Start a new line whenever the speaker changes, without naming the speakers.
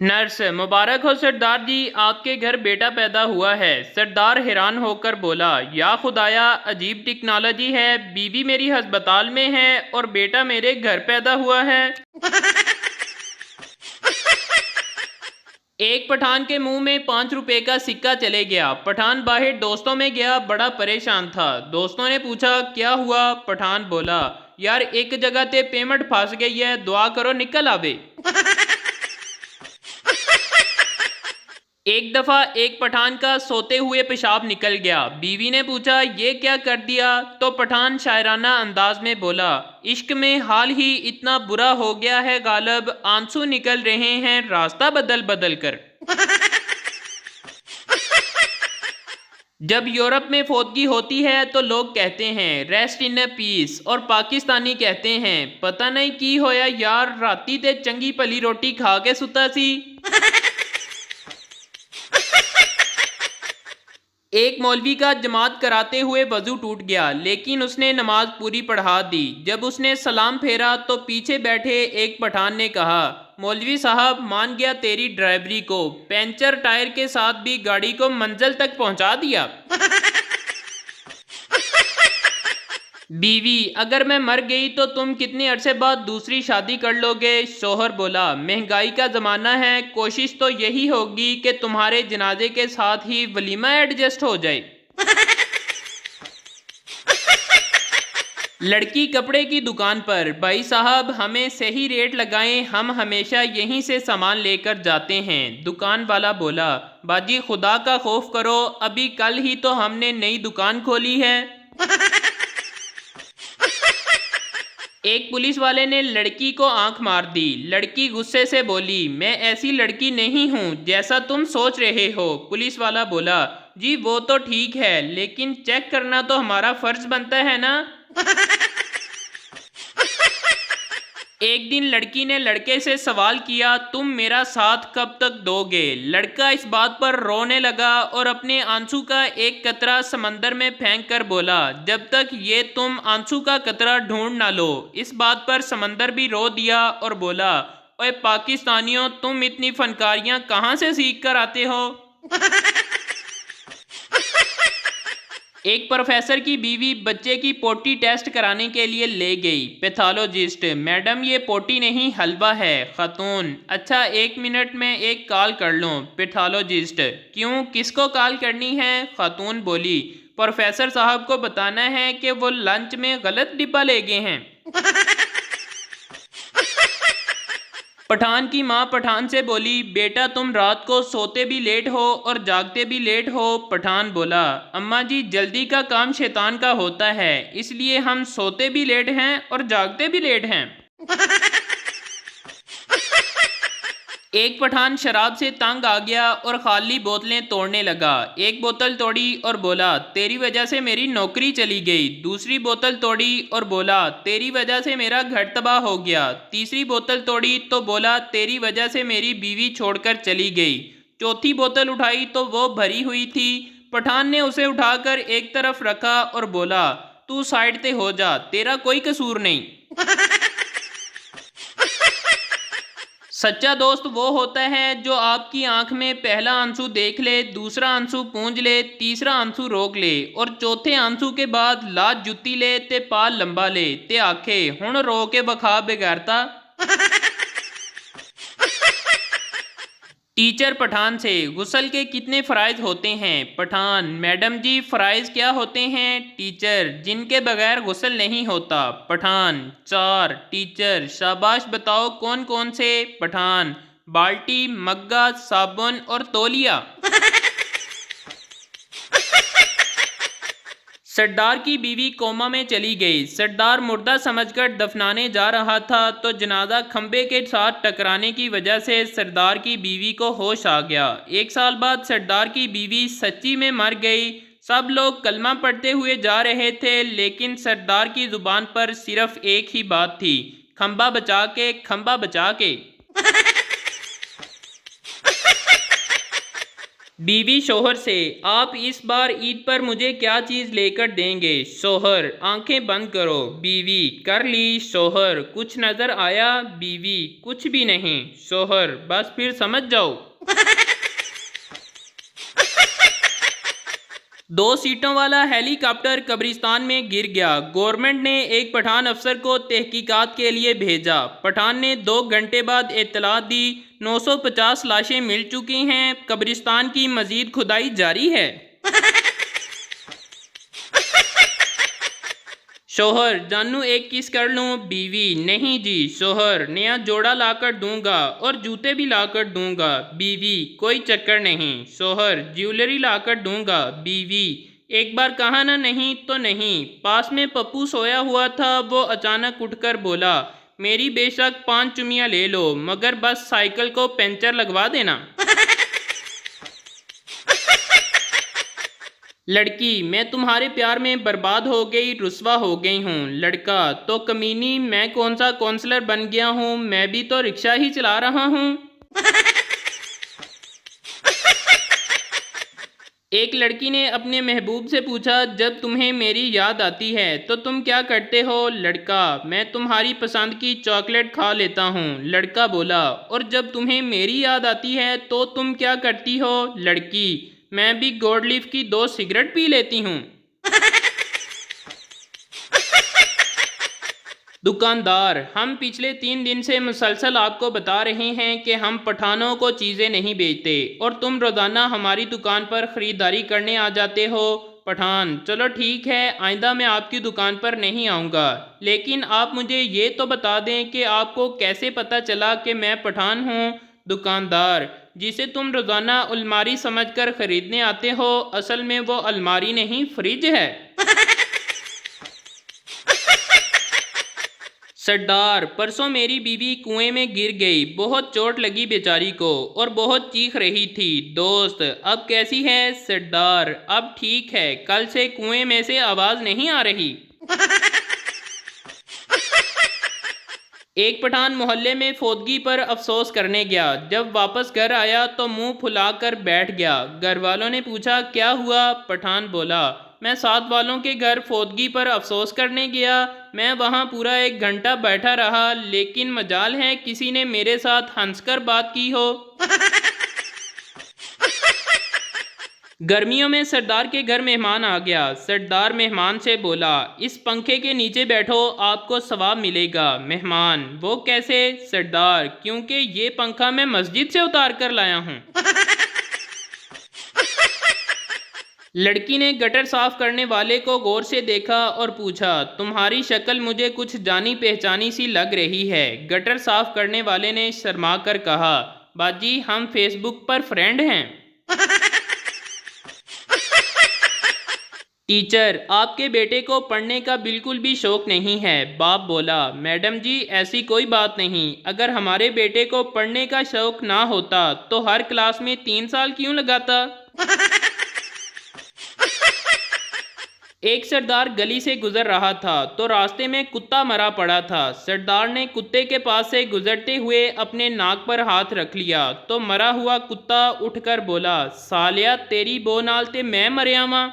Nurse, मुबारक हो सरदार जी, आपके घर बेटा पैदा हुआ है। सरदार हैरान होकर बोला, या खुदाया, अजीब टेक्नोलॉजी है। बीवी मेरी अस्पताल में है और बेटा मेरे घर पैदा हुआ है। एक पठान के मुंह में 5 रुपए का सिक्का चले गया। पठान बाहर दोस्तों में गया, बड़ा परेशान था। दोस्तों ने पूछा, क्या हुआ? पठान बोला, यार एक जगह ते पेमेंट फंस गई है, दुआ करो निकल आवे। एक दफा एक पठान का सोते हुए पेशाब निकल गया। बीवी ने पूछा, ये क्या कर दिया? तो पठान शायराना अंदाज में बोला, इश्क में हाल ही इतना बुरा हो गया है गालब, आंसू निकल रहे हैं रास्ता बदल बदल कर। जब यूरोप में फौतगी होती है तो लोग कहते हैं रेस्ट इन ए पीस, और पाकिस्तानी कहते हैं पता नहीं की होया यार, राती ते चंगी भली रोटी खा के सुता सी। एक मौलवी का जमात कराते हुए वजू टूट गया, लेकिन उसने नमाज पूरी पढ़ा दी। जब उसने सलाम फेरा तो पीछे बैठे एक पठान ने कहा, मौलवी साहब मान गया तेरी ड्राइवरी को, पंचर टायर के साथ भी गाड़ी को मंजिल तक पहुंचा दिया। बीवी, अगर मैं मर गई तो तुम कितने अरसे बाद दूसरी शादी कर लोगे? शोहर बोला, महंगाई का ज़माना है, कोशिश तो यही होगी कि तुम्हारे जनाजे के साथ ही वलीमा एडजस्ट हो जाए। लड़की कपड़े की दुकान पर, भाई साहब हमें सही रेट लगाएं, हम हमेशा यहीं से सामान लेकर जाते हैं। दुकान वाला बोला, बाजी खुदा का खौफ करो, अभी कल ही तो हमने नई दुकान खोली है। एक पुलिस वाले ने लड़की को आंख मार दी। लड़की गुस्से से बोली, मैं ऐसी लड़की नहीं हूँ जैसा तुम सोच रहे हो। पुलिस वाला बोला, जी वो तो ठीक है, लेकिन चेक करना तो हमारा फर्ज बनता है ना। एक दिन लड़की ने लड़के से सवाल किया, तुम मेरा साथ कब तक दोगे? लड़का इस बात पर रोने लगा और अपने आंसू का एक कतरा समंदर में फेंक कर बोला, जब तक ये तुम आंसू का कतरा ढूंढ ना लो। इस बात पर समंदर भी रो दिया और बोला, ओए पाकिस्तानियों, तुम इतनी फनकारियां कहाँ से सीख कर आते हो? एक प्रोफेसर की बीवी बच्चे की पोटी टेस्ट कराने के लिए ले गई। पैथोलॉजिस्ट, मैडम ये पोटी नहीं हलवा है। खातून, अच्छा 1 मिनट में एक कॉल कर लूँ। पैथोलॉजिस्ट, क्यों, किसको कॉल करनी है? खातून बोली, प्रोफेसर साहब को बताना है कि वो लंच में गलत डिब्बा ले गए हैं। पठान की माँ पठान से बोली, बेटा तुम रात को सोते भी लेट हो और जागते भी लेट हो। पठान बोला, अम्मा जी जल्दी का काम शैतान का होता है, इसलिए हम सोते भी लेट हैं और जागते भी लेट हैं। एक पठान शराब से तंग आ गया और खाली बोतलें तोड़ने लगा। एक बोतल तोड़ी और बोला, तेरी वजह से मेरी नौकरी चली गई। दूसरी बोतल तोड़ी और बोला, तेरी वजह से मेरा घर तबाह हो गया। तीसरी बोतल तोड़ी तो बोला, तेरी वजह से मेरी बीवी छोड़कर चली गई। चौथी बोतल उठाई तो वो भरी हुई थी। पठान ने उसे उठाकर एक तरफ रखा और बोला, तू साइड पे हो जा, तेरा कोई कसूर नहीं। सच्चा दोस्त वो होता है जो आपकी आंख में पहला आंसू देख ले, दूसरा आंसू पूंझ ले, तीसरा आंसू रोक ले और चौथे आंसू के बाद लात जुत्ती ले ते पाल लंबा ले ते आखे हुण रो के बखा बिगाड़ता। टीचर पठान से, गुस्ल के कितने फ़राइज़ होते हैं? पठान, मैडम जी फ़राइज़ क्या होते हैं? टीचर, जिनके बगैर गुस्ल नहीं होता। पठान, 4। टीचर, शाबाश बताओ कौन कौन से? पठान, बाल्टी, मग्गा, साबुन और तौलिया। सरदार की बीवी कोमा में चली गई। सरदार मुर्दा समझकर दफनाने जा रहा था तो जनाजा खंबे के साथ टकराने की वजह से सरदार की बीवी को होश आ गया। 1 साल बाद सरदार की बीवी सच्ची में मर गई। सब लोग कलमा पढ़ते हुए जा रहे थे, लेकिन सरदार की जुबान पर सिर्फ एक ही बात थी, खंबा बचा के, खंबा बचा के। बीवी शोहर से, आप इस बार ईद पर मुझे क्या चीज़ लेकर देंगे? शोहर, आंखें बंद करो। बीवी, कर ली। शोहर, कुछ नज़र आया? बीवी, कुछ भी नहीं। शोहर, बस फिर समझ जाओ। 2 सीटों वाला हेलीकॉप्टर कब्रिस्तान में गिर गया। गवर्नमेंट ने एक पठान अफसर को तहकीकात के लिए भेजा। पठान ने 2 घंटे बाद इत्तला दी 950 लाशें मिल चुकी हैं, कब्रिस्तान की मजीद खुदाई जारी है। शोहर, जानू एक किस कर लूं? बीवी, नहीं जी। शोहर, नया जोड़ा लाकर दूंगा और जूते भी लाकर दूंगा। बीवी, कोई चक्कर नहीं। शोहर, ज्वेलरी लाकर दूंगा। बीवी, एक बार कहा ना नहीं तो नहीं। पास में पप्पू सोया हुआ था, वो अचानक उठकर बोला, मेरी बेशक 5 चुमियाँ ले लो, मगर बस साइकिल को पंचर लगवा देना। लड़की, मैं तुम्हारे प्यार में बर्बाद हो गई, रुस्वा हो गई हूँ। लड़का, तो कमीनी, मैं कौन सा काउंसलर बन गया हूँ, मैं भी तो रिक्शा ही चला रहा हूँ। एक लड़की ने अपने महबूब से पूछा, जब तुम्हें मेरी याद आती है तो तुम क्या करते हो? लड़का, मैं तुम्हारी पसंद की चॉकलेट खा लेता हूँ। लड़का बोला, और जब तुम्हें मेरी याद आती है तो तुम क्या करती हो? लड़की, मैं भी गोल्ड लीफ की 2 सिगरेट पी लेती हूँ। दुकानदार, हम पिछले 3 दिन से मुसलसल आपको बता रहे हैं कि हम पठानों को चीज़ें नहीं बेचते और तुम रोज़ाना हमारी दुकान पर ख़रीदारी करने आ जाते हो। पठान, चलो ठीक है, आइंदा मैं आपकी दुकान पर नहीं आऊँगा, लेकिन आप मुझे ये तो बता दें कि आपको कैसे पता चला कि मैं पठान हूँ। दुकानदार, जिसे तुम रोज़ाना अलमारी समझकर ख़रीदने आते हो, असल में वो अलमारी नहीं, फ्रिज है। सरदार, परसों मेरी बीवी कुएं में गिर गई, बहुत चोट लगी बेचारी को और बहुत चीख रही थी। दोस्त, अब कैसी है? सरदार, अब ठीक है, कल से कुएं में से आवाज़ नहीं आ रही। एक पठान मोहल्ले में फौतगी पर अफसोस करने गया। जब वापस घर आया तो मुंह फुलाकर बैठ गया। घर वालों ने पूछा, क्या हुआ? पठान बोला, मैं साथ वालों के घर फौतगी पर अफसोस करने गया। मैं वहां पूरा 1 घंटा बैठा रहा, लेकिन मजाल है किसी ने मेरे साथ हंसकर बात की हो। गर्मियों में सरदार के घर मेहमान आ गया। सरदार मेहमान से बोला, इस पंखे के नीचे बैठो, आपको सवाब मिलेगा। मेहमान, वो कैसे? सरदार, क्योंकि ये पंखा मैं मस्जिद से उतार कर लाया हूँ। लड़की ने गटर साफ करने वाले को गौर से देखा और पूछा, तुम्हारी शक्ल मुझे कुछ जानी पहचानी सी लग रही है। गटर साफ करने वाले ने शर्मा कर कहा, बाजी, हम फेसबुक पर फ्रेंड हैं। टीचर, आपके बेटे को पढ़ने का बिल्कुल भी शौक नहीं है। बाप बोला, मैडम जी, ऐसी कोई बात नहीं, अगर हमारे बेटे को पढ़ने का शौक ना होता तो हर क्लास में 3 साल क्यों लगाता। एक सरदार गली से गुजर रहा था तो रास्ते में कुत्ता मरा पड़ा था। सरदार ने कुत्ते के पास से गुजरते हुए अपने नाक पर हाथ रख लिया तो मरा हुआ कुत्ता उठकर बोला, सालिया, तेरी बो नाल ते मैं मरिया वां।